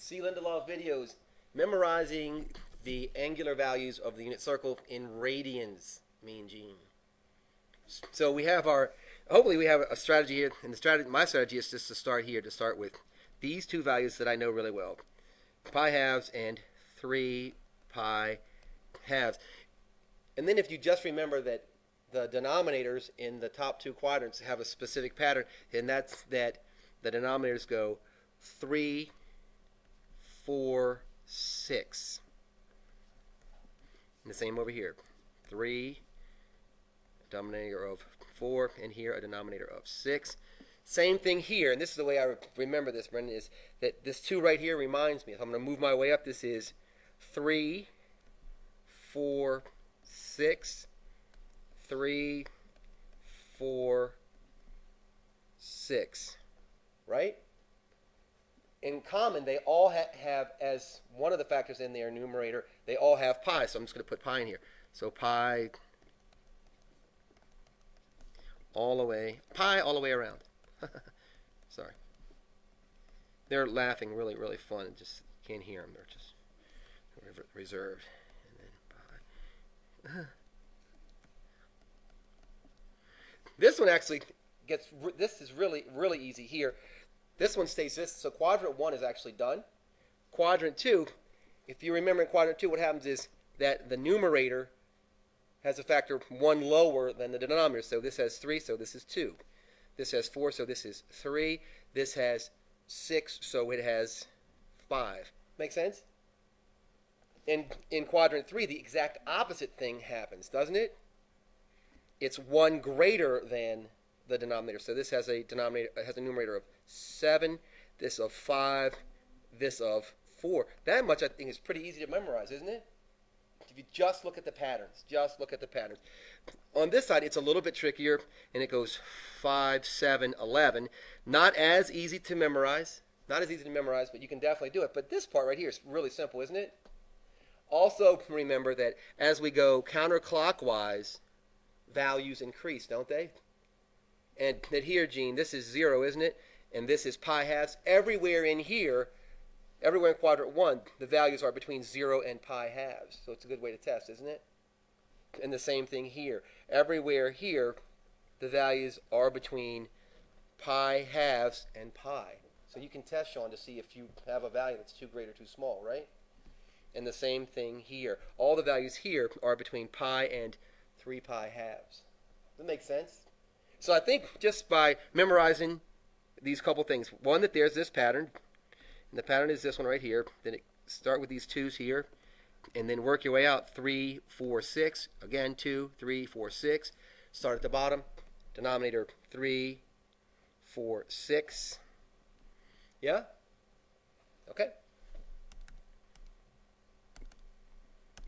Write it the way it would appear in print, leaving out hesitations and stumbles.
See Lindelof videos, memorizing the angular values of the unit circle in radians, Mean Gene. So we have our, hopefully we have a strategy here, and my strategy is just to start here, to start with these two values that I know really well, pi halves and 3 pi halves. And then if you just remember that the denominators in the top two quadrants have a specific pattern, and that's that the denominators go 3, 4, 6. And the same over here. 3, a denominator of 4, and here a denominator of 6. Same thing here, and this is the way I remember this, Brendan, is that this 2 right here reminds me. If I'm going to move my way up, this is 3, 4, 6, 3, 4, 6. Right? In common, they all have, as one of the factors in their numerator, they all have pi. So I'm just going to put pi in here. So pi all the way around. Sorry. They're laughing really, really fun. Just can't hear them. They're just reserved. And then pi. This one actually gets, this is really, really easy here. This one stays this. So quadrant 1 is actually done. Quadrant 2, if you remember in quadrant 2, what happens is that the numerator has a factor 1 lower than the denominator. So this has 3, so this is 2. This has 4, so this is 3. This has 6, so it has 5. Make sense? In quadrant 3, the exact opposite thing happens, doesn't it? It's 1 greater than the denominator. So this has a denominator, has a numerator of 7, this of 5, this of 4. That much I think is pretty easy to memorize, isn't it? If you just look at the patterns, On this side, it's a little bit trickier, and it goes 5, 7, 11. Not as easy to memorize, but you can definitely do it. But this part right here is really simple, isn't it? Also, remember that as we go counterclockwise, values increase, don't they? And that here, Gene, this is 0, isn't it? And this is pi halves. Everywhere in here, everywhere in quadrant 1, the values are between 0 and pi halves. So it's a good way to test, isn't it? And the same thing here. Everywhere here, the values are between pi halves and pi. So you can test, Sean, to see if you have a value that's too great or too small, right? And the same thing here. All the values here are between pi and 3 pi halves. Does that make sense? So I think just by memorizing these couple things, one, that there's this pattern, and the pattern is this one right here. Then start with these 2's here, and then work your way out. 3, 4, 6. Again, 2, 3, 4, 6. Start at the bottom. Denominator 3, 4, 6. Yeah?